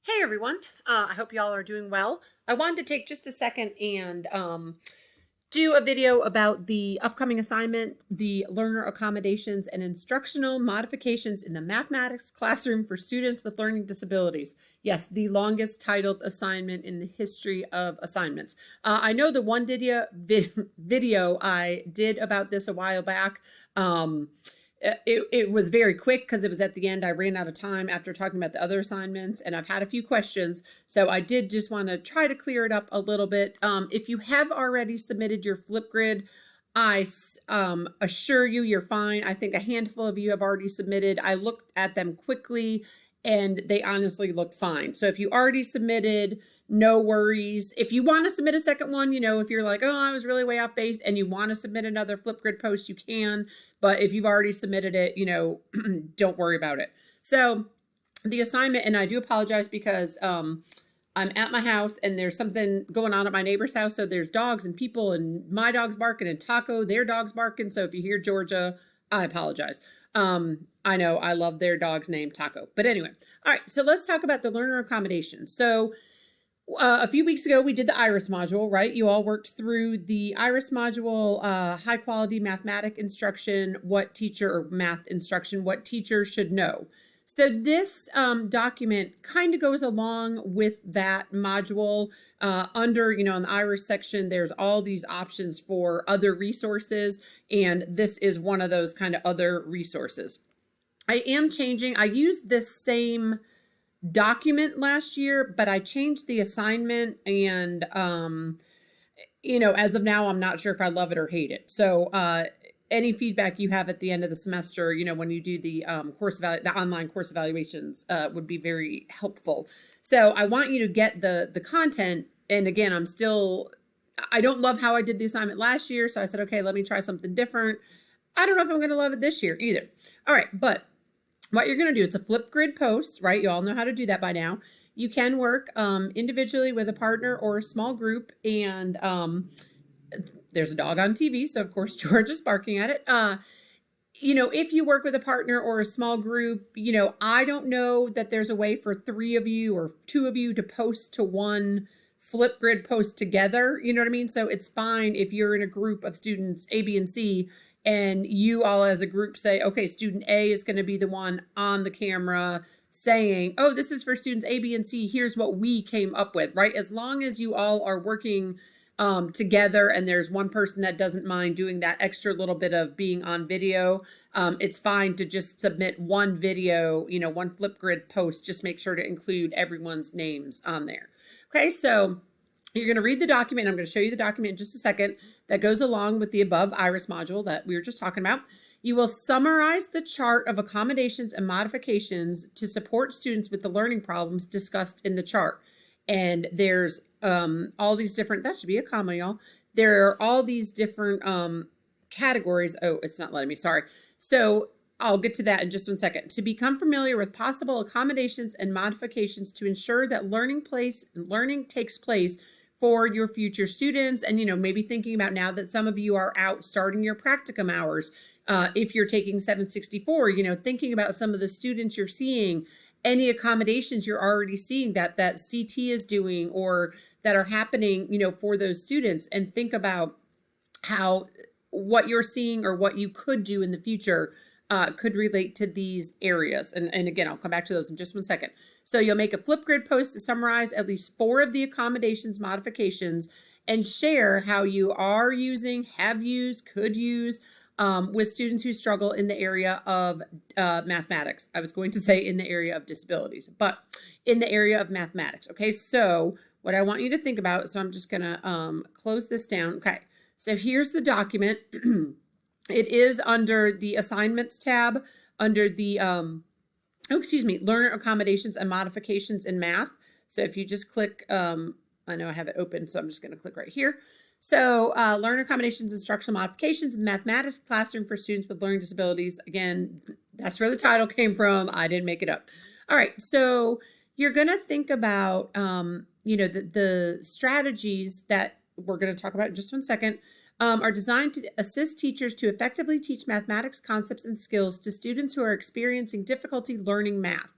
Hey everyone, I hope y'all are doing well. I wanted to take just a second and do a video about the upcoming assignment, the learner accommodations and instructional modifications in the mathematics classroom for students with learning disabilities. Yes, the longest titled assignment in the history of assignments. I know the one video I did about this a while back. It was very quick because it was at the end. I ran out of time after talking about the other assignments, and I've had a few questions. So I did just want to try to clear it up a little bit. If you have already submitted your FlipGrid, I assure you you're fine. I think a handful of you have already submitted. I looked at them quickly and they honestly looked fine. So if you already submitted, no worries. If you want to submit a second one, if you're like, oh, I was really way off base and you want to submit another FlipGrid post, you can. But if you've already submitted it, don't worry about it. So the assignment, and I do apologize because I'm at my house and there's something going on at my neighbor's house. So there's dogs and people and my dog's barking and Taco, their dog's barking. So if you hear Georgia, I apologize. I know I love their dog's name, Taco. But anyway, all right, so let's talk about the learner accommodation. So a few weeks ago, we did the IRIS module, right? You all worked through the IRIS module, high quality mathematic instruction, what teacher should know. So this document kind of goes along with that module. Under, in the IRIS section, there's all these options for other resources, and this is one of those kind of other resources. I am changing. I used this same document last year, but I changed the assignment, and as of now, I'm not sure if I love it or hate it. So any feedback you have at the end of the semester, when you do the the online course evaluations, would be very helpful. So I want you to get the content. And again, I don't love how I did the assignment last year. So I said, okay, let me try something different. I don't know if I'm going to love it this year either. All right. But what you're going to do, it's a FlipGrid post, right? You all know how to do that by now. You can work individually with a partner or a small group. And there's a dog on TV. So of course, George is barking at it. If you work with a partner or a small group, I don't know that there's a way for 3 of you or 2 of you to post to one FlipGrid post together. You know what I mean? So it's fine if you're in a group of students A, B, and C, and you all as a group say, okay, student A is going to be the one on the camera saying, oh, this is for students A, B, and C. Here's what we came up with, right? As long as you all are working together and there's one person that doesn't mind doing that extra little bit of being on video, it's fine to just submit one video, one FlipGrid post. Just make sure to include everyone's names on there. Okay, so you're going to read the document. I'm going to show you the document in just a second that goes along with the above IRIS module that we were just talking about. You will summarize the chart of accommodations and modifications to support students with the learning problems discussed in the chart. And there's all these different, that should be a comma, y'all. There are all these different categories. Oh, it's not letting me, sorry. So I'll get to that in just 1 second. To become familiar with possible accommodations and modifications to ensure that learning takes place for your future students. And, maybe thinking about now that some of you are out starting your practicum hours. If you're taking 764, thinking about some of the students you're seeing, any accommodations you're already seeing that CT is doing or that are happening, for those students, and think about how what you're seeing or what you could do in the future could relate to these areas. And again, I'll come back to those in just 1 second. So you'll make a FlipGrid post to summarize at least 4 of the accommodations modifications and share how you are using, have used, could use with students who struggle in the area of mathematics. I was going to say in the area of disabilities, but in the area of mathematics. Okay, so what I want you to think about, so I'm just going to close this down. Okay, so here's the document. It is under the assignments tab under the, learner accommodations and modifications in math. So if you just click, I know I have it open, so I'm just going to click right here. So learner accommodations, instructional modifications, mathematics classroom for students with learning disabilities. Again, that's where the title came from. I didn't make it up. All right, so you're going to think about, the strategies that we're going to talk about in just 1 second. Are designed to assist teachers to effectively teach mathematics concepts and skills to students who are experiencing difficulty learning math.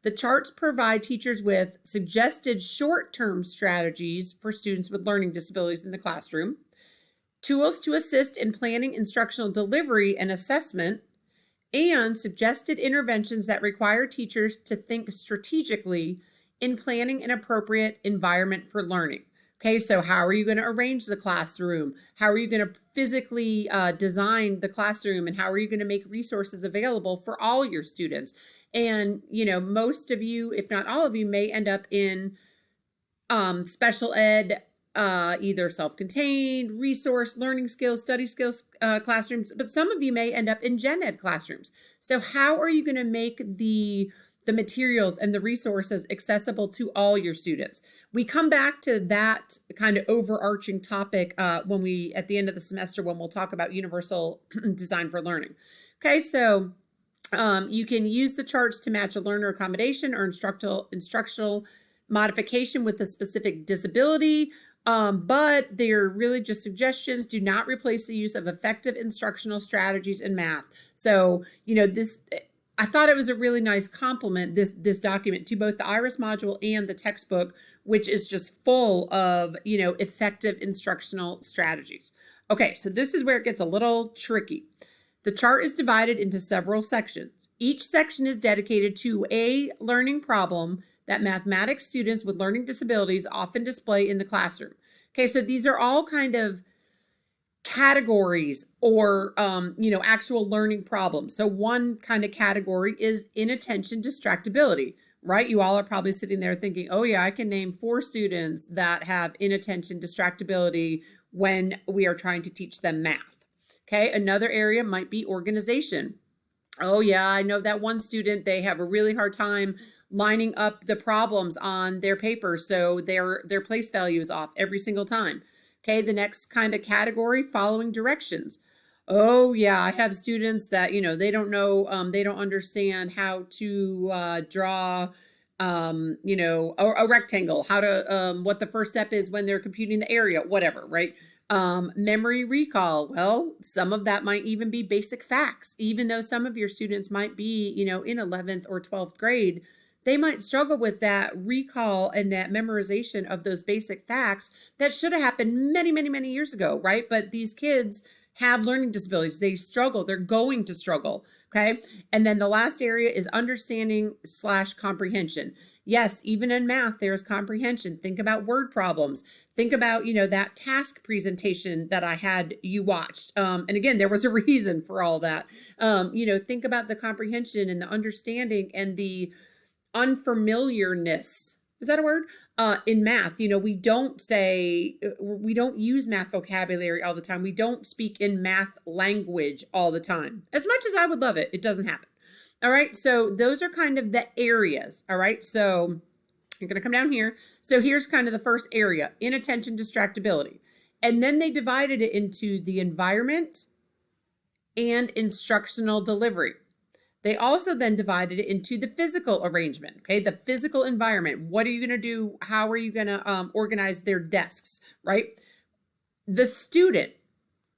The charts provide teachers with suggested short-term strategies for students with learning disabilities in the classroom, tools to assist in planning instructional delivery and assessment, and suggested interventions that require teachers to think strategically in planning an appropriate environment for learning. Okay, so how are you going to arrange the classroom? How are you going to physically design the classroom? And how are you going to make resources available for all your students? And, most of you, if not all of you, may end up in special ed, either self-contained, resource, learning skills, study skills classrooms, but some of you may end up in gen ed classrooms. So how are you going to make the materials and the resources accessible to all your students? We come back to that kind of overarching topic at the end of the semester, when we'll talk about universal design for learning. Okay, so you can use the charts to match a learner accommodation or instructional modification with a specific disability, but they're really just suggestions. Do not replace the use of effective instructional strategies in math. So, I thought it was a really nice compliment, this document, to both the IRIS module and the textbook, which is just full of, effective instructional strategies. Okay, so this is where it gets a little tricky. The chart is divided into several sections. Each section is dedicated to a learning problem that mathematics students with learning disabilities often display in the classroom. Okay, so these are all kind of categories or, actual learning problems. So one kind of category is inattention distractibility, right? You all are probably sitting there thinking, oh yeah, I can name 4 students that have inattention distractibility when we are trying to teach them math. Okay, another area might be organization. Oh yeah, I know that one student, they have a really hard time lining up the problems on their paper, so their place value is off every single time. Okay, the next kind of category, following directions. Oh yeah, I have students that, they don't know, they don't understand how to draw, a rectangle, how to, what the first step is when they're computing the area, whatever, right? Memory recall. Well, some of that might even be basic facts. Even though some of your students might be, in 11th or 12th grade, they might struggle with that recall and that memorization of those basic facts that should have happened many, many, many years ago, right? But these kids have learning disabilities. They struggle. They're going to struggle, okay? And then the last area is understanding/comprehension. Yes, even in math, there's comprehension. Think about word problems. Think about, that task presentation that I had you watched. And again, there was a reason for all that. Think about the comprehension and the understanding and the unfamiliarness. Is that a word? In math, we don't use math vocabulary all the time. We don't speak in math language all the time. As much as I would love it, it doesn't happen. All right, so those are kind of the areas. All right, so you're going to come down here. So here's kind of the first area, inattention distractibility. And then they divided it into the environment and instructional delivery. They also then divided it into the physical arrangement, okay? The physical environment. What are you going to do? How are you going to organize their desks, right? The student.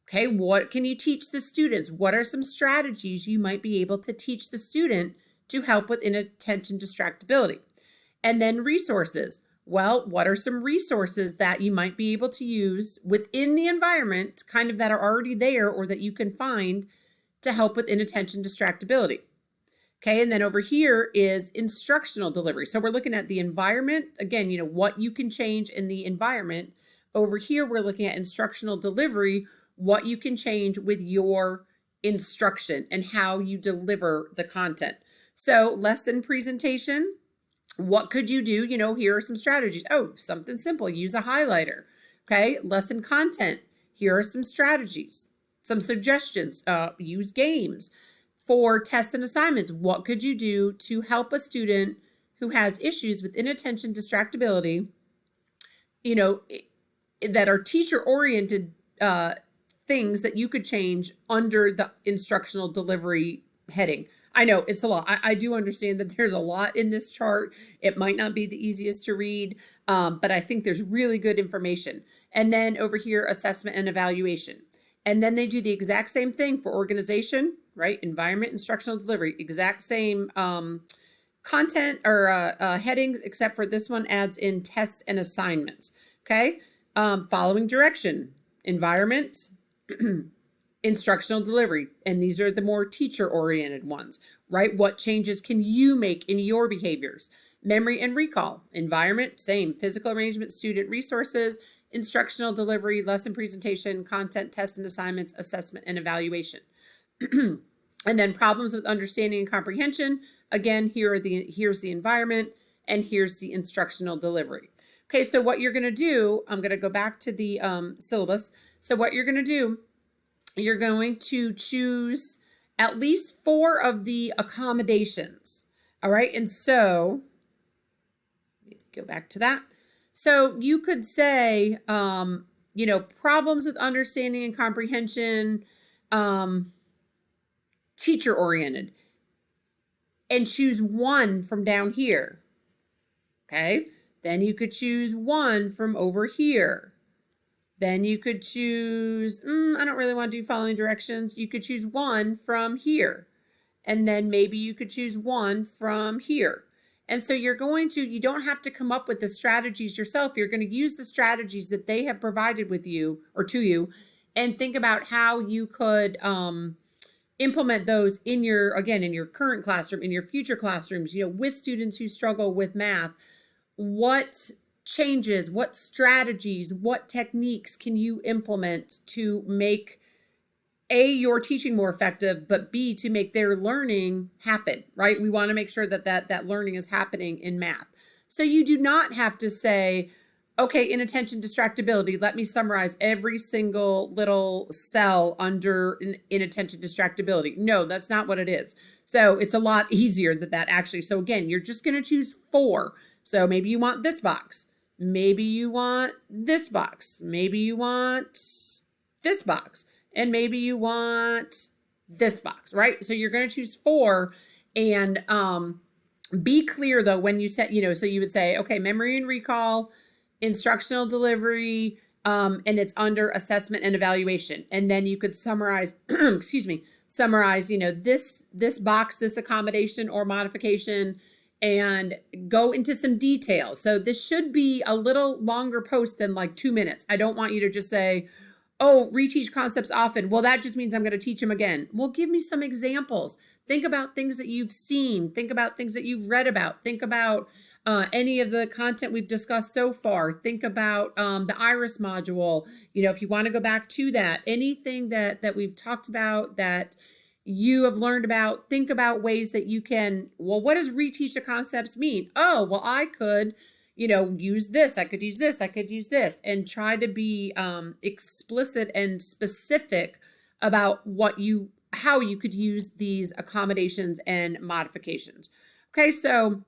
Okay, what can you teach the students? What are some strategies you might be able to teach the student to help with inattention distractibility? And then resources. Well, what are some resources that you might be able to use within the environment, kind of that are already there or that you can find to help with inattention distractibility? Okay, and then over here is instructional delivery. So we're looking at the environment. Again, what you can change in the environment. Over here, we're looking at instructional delivery, what you can change with your instruction and how you deliver the content. So lesson presentation, what could you do? Here are some strategies. Oh, something simple, use a highlighter. Okay, lesson content, here are some strategies, some suggestions, use games. For tests and assignments, what could you do to help a student who has issues with inattention distractibility, that are teacher-oriented things that you could change under the instructional delivery heading. I know it's a lot. I do understand that there's a lot in this chart. It might not be the easiest to read, but I think there's really good information. And then over here, assessment and evaluation. And then they do the exact same thing for organization, right? Environment, instructional delivery, exact same content or headings, except for this one adds in tests and assignments. Okay. Following direction, environment, instructional delivery. And these are the more teacher-oriented ones, right? What changes can you make in your behaviors? Memory and recall, environment, same. Physical arrangement, student resources, instructional delivery, lesson presentation, content, tests and assignments, assessment and evaluation. And then problems with understanding and comprehension. Again, here's the environment, and here's the instructional delivery. Okay, so what you're going to do, I'm going to go back to the syllabus. So what you're going to do, you're going to choose at least 4 of the accommodations. All right, and so go back to that. So you could say, you know, problems with understanding and comprehension, teacher-oriented, and choose 1 from down here. Okay, then you could choose 1 from over here. Then you could choose, I don't really want to do following directions. You could choose 1 from here. And then maybe you could choose 1 from here. And so you don't have to come up with the strategies yourself. You're going to use the strategies that they have provided with you or to you, and think about how you could implement those in your current classroom, in your future classrooms, you know, with students who struggle with math. What changes, what strategies, what techniques can you implement to make A, your teaching more effective, but B, to make their learning happen, right? We want to make sure that learning is happening in math. So you do not have to say, okay, inattention distractibility, let me summarize every single little cell under inattention distractibility. No, that's not what it is. So it's a lot easier than that actually. So again, you're just going to choose 4. So maybe you want this box. Maybe you want this box. Maybe you want this box. And maybe you want this box, right? So you're going to choose 4, and be clear though when you set, you know, so you would say, okay, memory and recall, instructional delivery, and it's under assessment and evaluation. And then you could summarize, summarize, you know, this box, this accommodation or modification, and go into some detail. So this should be a little longer post than like 2 minutes. I don't want you to just say, oh, reteach concepts often. Well, that just means I'm going to teach them again. Well, give me some examples. Think about things that you've seen. Think about things that you've read about. Think about any of the content we've discussed so far. Think about the IRIS module. You know, if you want to go back to that, anything that we've talked about that you have learned about, think about ways that you can, well, what does reteach the concepts mean? Oh, well, I could, you know, use this, I could use this, I could use this, and try to be explicit and specific about how you could use these accommodations and modifications. Okay, so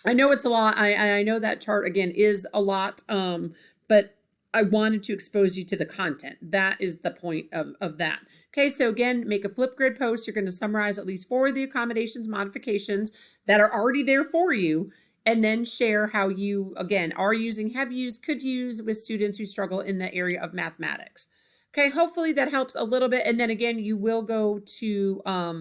I know it's a lot. I know that chart again is a lot, but I wanted to expose you to the content. That is the point of that. Okay, so again, make a FlipGrid post. You're going to summarize at least 4 of the accommodations, modifications that are already there for you, and then share how you, again, are using, have used, could use with students who struggle in the area of mathematics. Okay, hopefully that helps a little bit. And then again, you will go to, I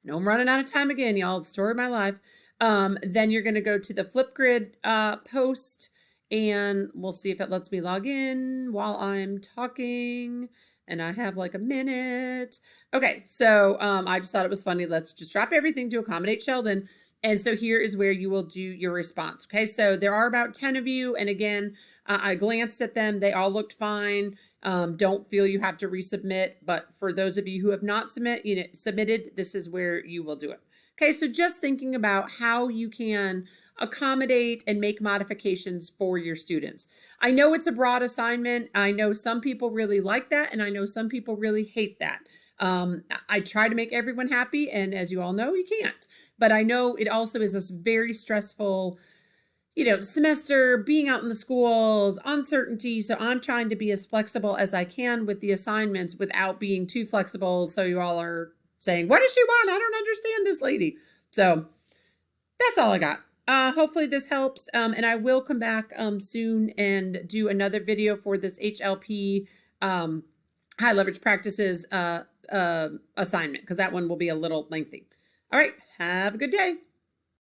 know I'm running out of time again, y'all, story of my life. Then you're going to go to the FlipGrid post, and we'll see if it lets me log in while I'm talking. And I have like a minute. Okay, so I just thought it was funny. Let's just drop everything to accommodate Sheldon. And so here is where you will do your response. Okay, so there are about 10 of you. And again, I glanced at them. They all looked fine. Don't feel you have to resubmit. But for those of you who have not submitted, this is where you will do it. Okay, so just thinking about how you can accommodate and make modifications for your students. I know it's a broad assignment. I know some people really like that, and I know some people really hate that. I try to make everyone happy, and as you all know, you can't. But I know it also is a very stressful, you know, semester, being out in the schools, uncertainty. So I'm trying to be as flexible as I can with the assignments without being too flexible. So you all are saying, what does she want? I don't understand this lady. So that's all I got. Hopefully this helps. And I will come back soon and do another video for this HLP high leverage practices assignment, because that one will be a little lengthy. All right. Have a good day.